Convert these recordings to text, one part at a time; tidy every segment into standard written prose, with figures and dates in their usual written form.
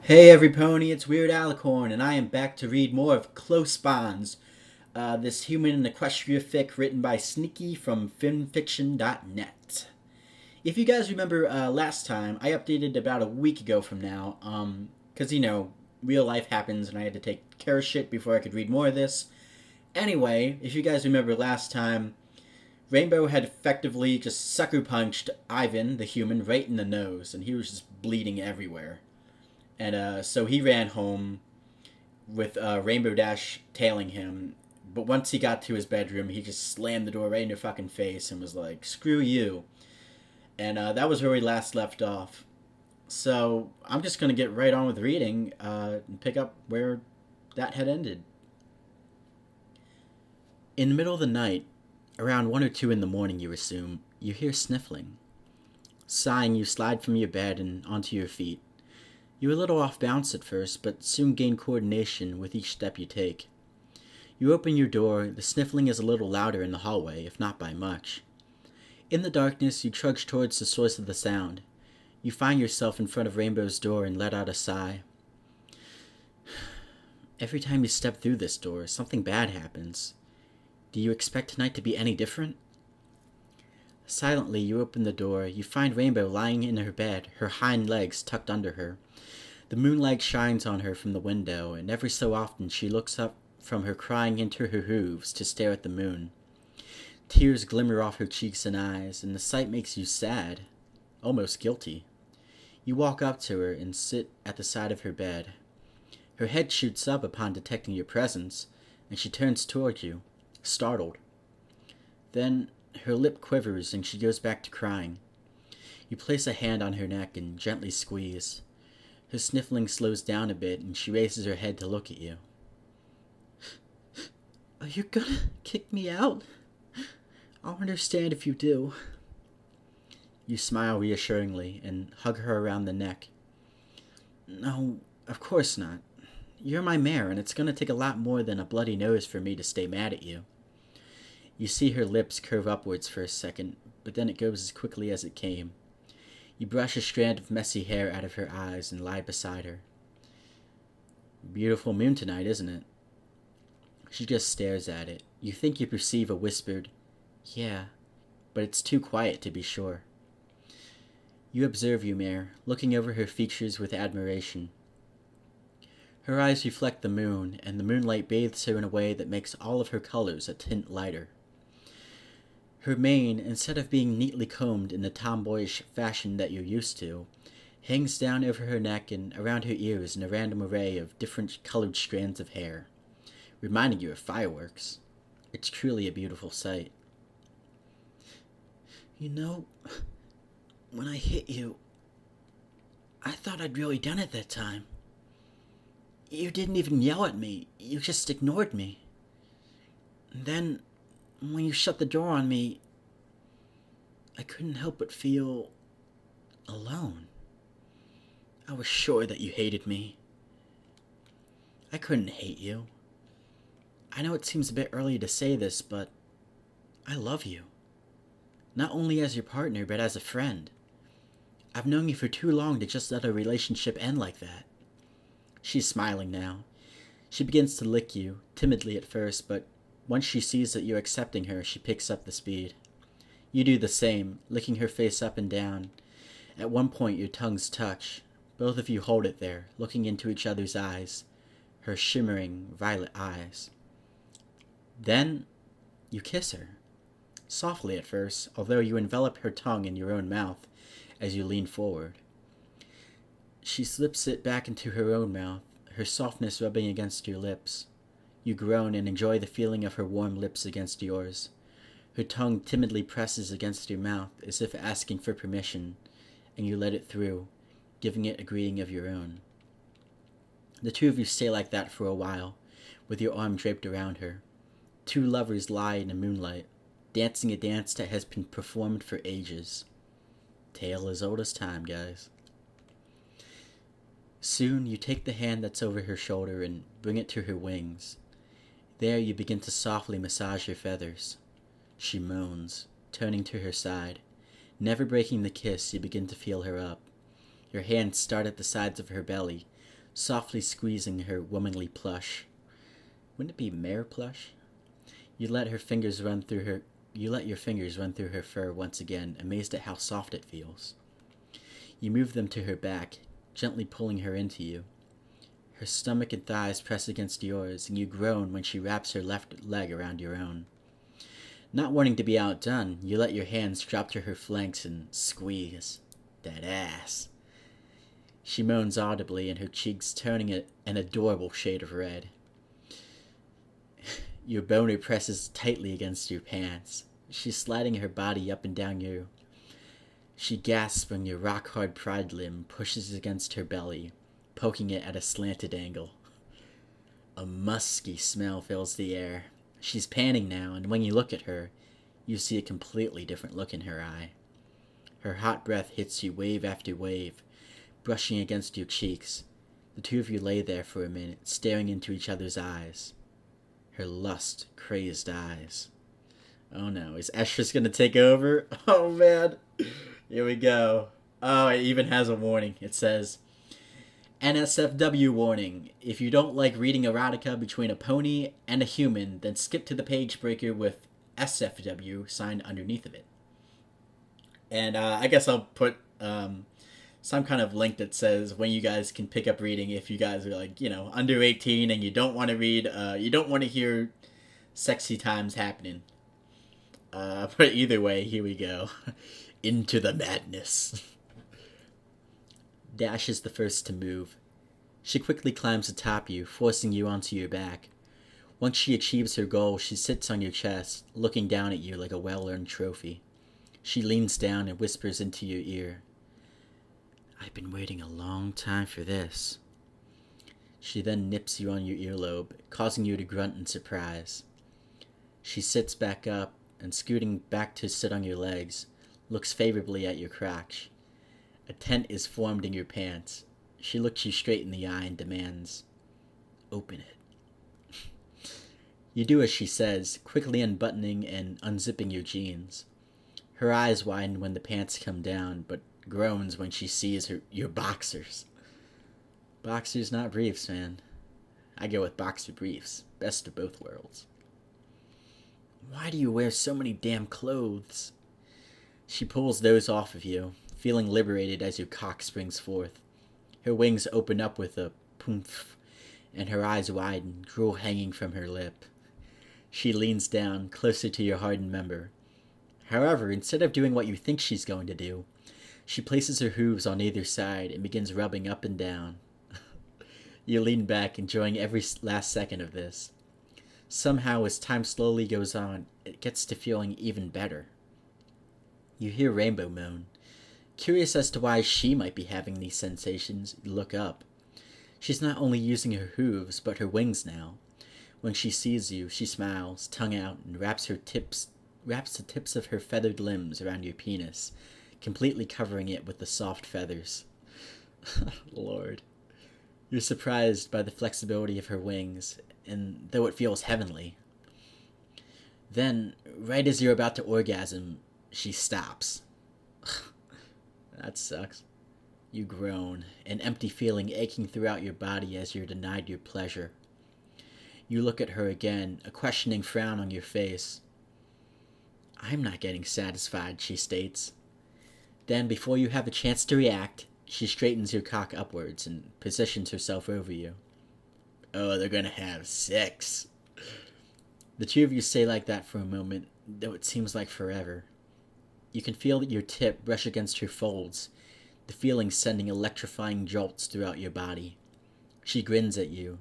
Hey every pony, it's Weird Alicorn, and I am back to read more of Close Bonds, this human and equestria fic written by Sneaky from Fanfiction.net. If you guys remember last time, I updated about a week ago from now, because real life happens and I had to take care of shit before I could read more of this. Anyway, if you guys remember last time, Rainbow had effectively just sucker punched Ivan, the human, right in the nose, and he was just bleeding everywhere. And so he ran home with Rainbow Dash tailing him. But once he got to his bedroom, he just slammed the door right in her fucking face and was like, "Screw you." And that was where we last left off. So I'm just going to get right on with reading and pick up where that had ended. In the middle of the night, around 1 or 2 in the morning, you assume, you hear sniffling. Sighing, you slide from your bed and onto your feet. You're a little off balance at first, but soon gain coordination with each step you take. You open your door, the sniffling is a little louder in the hallway, if not by much. In the darkness, you trudge towards the source of the sound. You find yourself in front of Rainbow's door and let out a sigh. Every time you step through this door, something bad happens. Do you expect tonight to be any different? Silently, you open the door. You find Rainbow lying in her bed, her hind legs tucked under her. The moonlight shines on her from the window, and every so often she looks up from her crying into her hooves to stare at the moon. Tears glimmer off her cheeks and eyes, and the sight makes you sad, almost guilty. You walk up to her and sit at the side of her bed. Her head shoots up upon detecting your presence, and she turns toward you, startled. Then her lip quivers and she goes back to crying. You place a hand on her neck and gently squeeze. Her sniffling slows down a bit and she raises her head to look at you. Are you gonna kick me out? I'll understand if you do. You smile reassuringly and hug her around the neck. No, of course not. You're my mare, and it's gonna take a lot more than a bloody nose for me to stay mad at you. You see her lips curve upwards for a second, but then it goes as quickly as it came. You brush a strand of messy hair out of her eyes and lie beside her. Beautiful moon tonight, isn't it? She just stares at it. You think you perceive a whispered, "Yeah," but it's too quiet to be sure. You observe Ymir, looking over her features with admiration. Her eyes reflect the moon, and the moonlight bathes her in a way that makes all of her colors a tint lighter. Her mane, instead of being neatly combed in the tomboyish fashion that you're used to, hangs down over her neck and around her ears in a random array of different colored strands of hair, reminding you of fireworks. It's truly a beautiful sight. You know, when I hit you, I thought I'd really done it that time. You didn't even yell at me, you just ignored me. And then, when you shut the door on me, I couldn't help but feel alone. I was sure that you hated me. I couldn't hate you. I know it seems a bit early to say this, but I love you. Not only as your partner, but as a friend. I've known you for too long to just let a relationship end like that. She's smiling now. She begins to lick you, timidly at first, but once she sees that you're accepting her, she picks up the speed. You do the same, licking her face up and down. At one point, your tongues touch. Both of you hold it there, looking into each other's eyes, her shimmering violet eyes. Then, you kiss her. Softly at first, although you envelop her tongue in your own mouth as you lean forward. She slips it back into her own mouth, her softness rubbing against your lips. You groan and enjoy the feeling of her warm lips against yours. Her tongue timidly presses against your mouth as if asking for permission, and you let it through, giving it a greeting of your own. The two of you stay like that for a while, with your arm draped around her. Two lovers lie in the moonlight, dancing a dance that has been performed for ages. Tale as old as time, guys. Soon you take the hand that's over her shoulder and bring it to her wings. There you begin to softly massage her feathers. She moans, turning to her side. Never breaking the kiss, you begin to feel her up. Your hands start at the sides of her belly, softly squeezing her womanly plush. Wouldn't it be mare plush? You let her fingers run through her. You let your fingers run through her fur once again, amazed at how soft it feels. You move them to her back, gently pulling her into you. Her stomach and thighs press against yours, and you groan when she wraps her left leg around your own. Not wanting to be outdone, you let your hands drop to her flanks and squeeze. That ass. She moans audibly, and her cheeks turning an adorable shade of red. Your boner presses tightly against your pants. She's sliding her body up and down you. She gasps when your rock-hard pride limb pushes against her belly, poking it at a slanted angle. A musky smell fills the air. She's panting now, and when you look at her, you see a completely different look in her eye. Her hot breath hits you wave after wave, brushing against your cheeks. The two of you lay there for a minute, staring into each other's eyes. Her lust-crazed eyes. Oh no, is Estrus gonna take over? Oh man. Here we go. Oh, it even has a warning. It says, NSFW warning. If you don't like reading erotica between a pony and a human, then skip to the page breaker with SFW signed underneath of it. And I guess I'll put some kind of link that says when you guys can pick up reading if you guys are like, under 18 and you don't want to read, you don't want to hear sexy times happening. But either way, here we go. Into the madness. Dash is the first to move. She quickly climbs atop you, forcing you onto your back. Once she achieves her goal, she sits on your chest, looking down at you like a well-earned trophy. She leans down and whispers into your ear. I've been waiting a long time for this. She then nips you on your earlobe, causing you to grunt in surprise. She sits back up and, scooting back to sit on your legs, looks favorably at your crotch. A tent is formed in your pants. She looks you straight in the eye and demands, open it. You do as she says, quickly unbuttoning and unzipping your jeans. Her eyes widen when the pants come down, but groans when she sees your boxers. Boxers, not briefs, man. I go with boxer briefs. Best of both worlds. Why do you wear so many damn clothes? She pulls those off of you, feeling liberated as your cock springs forth. Her wings open up with a poomph, and her eyes widen, drool hanging from her lip. She leans down, closer to your hardened member. However, instead of doing what you think she's going to do, she places her hooves on either side and begins rubbing up and down. You lean back, enjoying every last second of this. Somehow, as time slowly goes on, it gets to feeling even better. You hear Rainbow moan. Curious as to why she might be having these sensations, you look up. She's not only using her hooves, but her wings now. When she sees you, she smiles, tongue out, and wraps the tips of her feathered limbs around your penis, completely covering it with the soft feathers. Lord. You're surprised by the flexibility of her wings, and though it feels heavenly. Then, right as you're about to orgasm, she stops. That sucks. You groan, an empty feeling aching throughout your body as you're denied your pleasure. You look at her again, a questioning frown on your face. I'm not getting satisfied, she states. Then, before you have a chance to react, she straightens your cock upwards and positions herself over you. Oh, they're gonna have sex. The two of you stay like that for a moment, though it seems like forever. You can feel your tip brush against her folds, the feeling sending electrifying jolts throughout your body. She grins at you.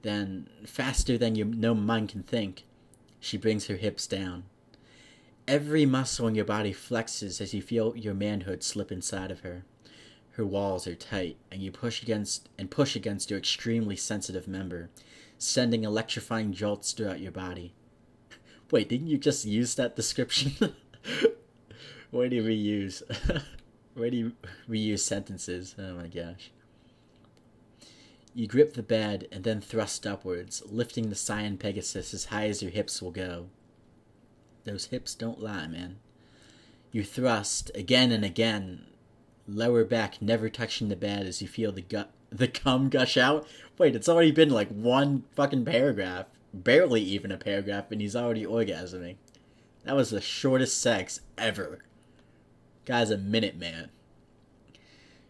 Then, faster than your no mind can think, she brings her hips down. Every muscle in your body flexes as you feel your manhood slip inside of her. Her walls are tight, and you push against your extremely sensitive member, sending electrifying jolts throughout your body. Wait, didn't you just use that description? Why do you reuse? Why do you reuse sentences? Oh my gosh. You grip the bed and then thrust upwards, lifting the Cyan Pegasus as high as your hips will go. Those hips don't lie, man. You thrust again and again, lower back never touching the bed as you feel the The cum gush out? Wait, it's already been like one fucking paragraph. Barely even a paragraph, and he's already orgasming. That was the shortest sex ever. Guy's a minute man.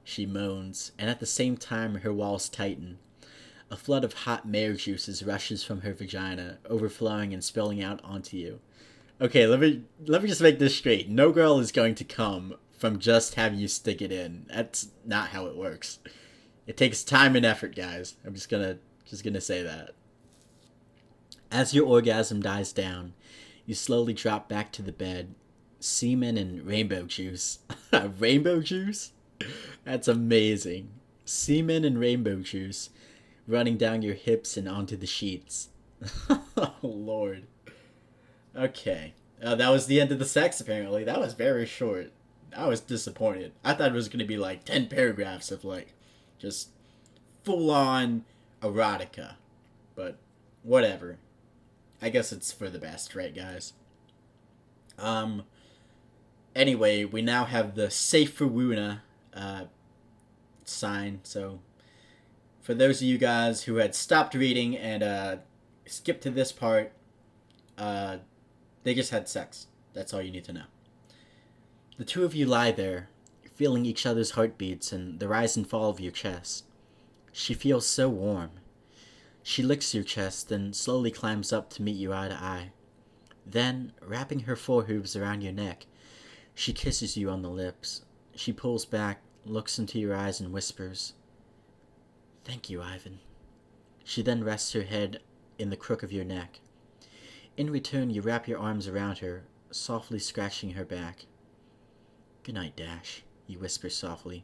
She moans, and at the same time her walls tighten. A flood of hot mare juices rushes from her vagina, overflowing and spilling out onto you. Okay, let me just make this straight. No girl is going to come from just having you stick it in. That's not how it works. It takes time and effort, guys. I'm just gonna say that. As your orgasm dies down, you slowly drop back to the bed. Semen and rainbow juice. Rainbow juice? That's amazing. Semen and rainbow juice running down your hips and onto the sheets. Oh, Lord. Okay. That was the end of the sex, apparently. That was very short. I was disappointed. I thought it was going to be like 10 paragraphs of like just full on erotica. But whatever. I guess it's for the best, right, guys? Anyway, we now have the safe for Wuna sign. So for those of you guys who had stopped reading and skipped to this part, they just had sex. That's all you need to know. The two of you lie there, feeling each other's heartbeats and the rise and fall of your chest. She feels so warm. She licks your chest, then slowly climbs up to meet you eye to eye. Then, wrapping her forehooves around your neck, she kisses you on the lips. She pulls back, looks into your eyes, and whispers, "Thank you, Ivan." She then rests her head in the crook of your neck. In return, you wrap your arms around her, softly scratching her back. "Good night, Dash," you whisper softly.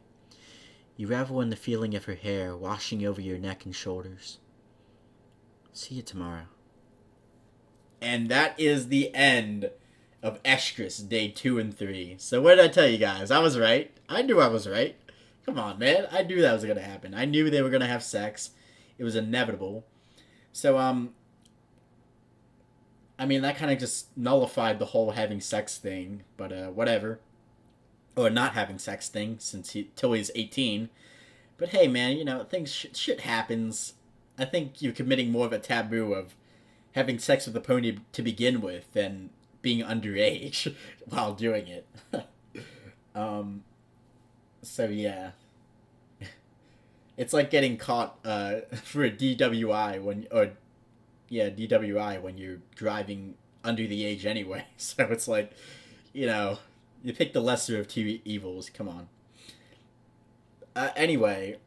You revel in the feeling of her hair washing over your neck and shoulders. "See you tomorrow." And that is the end of Estrus Day 2 and 3. So what did I tell you guys? I was right. I knew I was right. Come on, man. I knew that was going to happen. I knew they were going to have sex. It was inevitable. So, I mean, that kind of just nullified the whole having sex thing. But, whatever. Or not having sex thing, till he's 18. But hey, man, you know, shit happens. I think you're committing more of a taboo of having sex with a pony to begin with than being underage while doing it. So yeah. It's like getting caught for a DWI when you're driving under the age anyway. So it's like, you know, you pick the lesser of two evils. Come on. Anyway,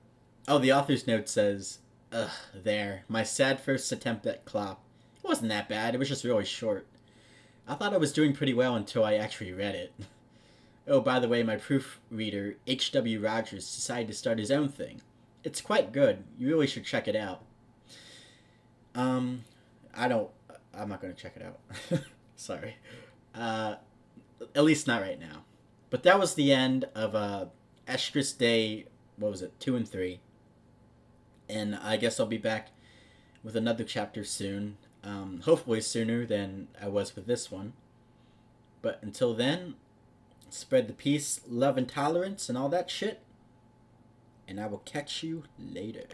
the author's note says, "Ugh, there. My sad first attempt at Klopp. It wasn't that bad. It was just really short. I thought I was doing pretty well until I actually read it. Oh, by the way, my proofreader, H.W. Rogers, decided to start his own thing. It's quite good. You really should check it out." I'm not going to check it out. Sorry. At least not right now. But that was the end of Estrus Day, 2 and 3. And I guess I'll be back with another chapter soon. Hopefully sooner than I was with this one. But until then, spread the peace, love, and tolerance, and all that shit. And I will catch you later.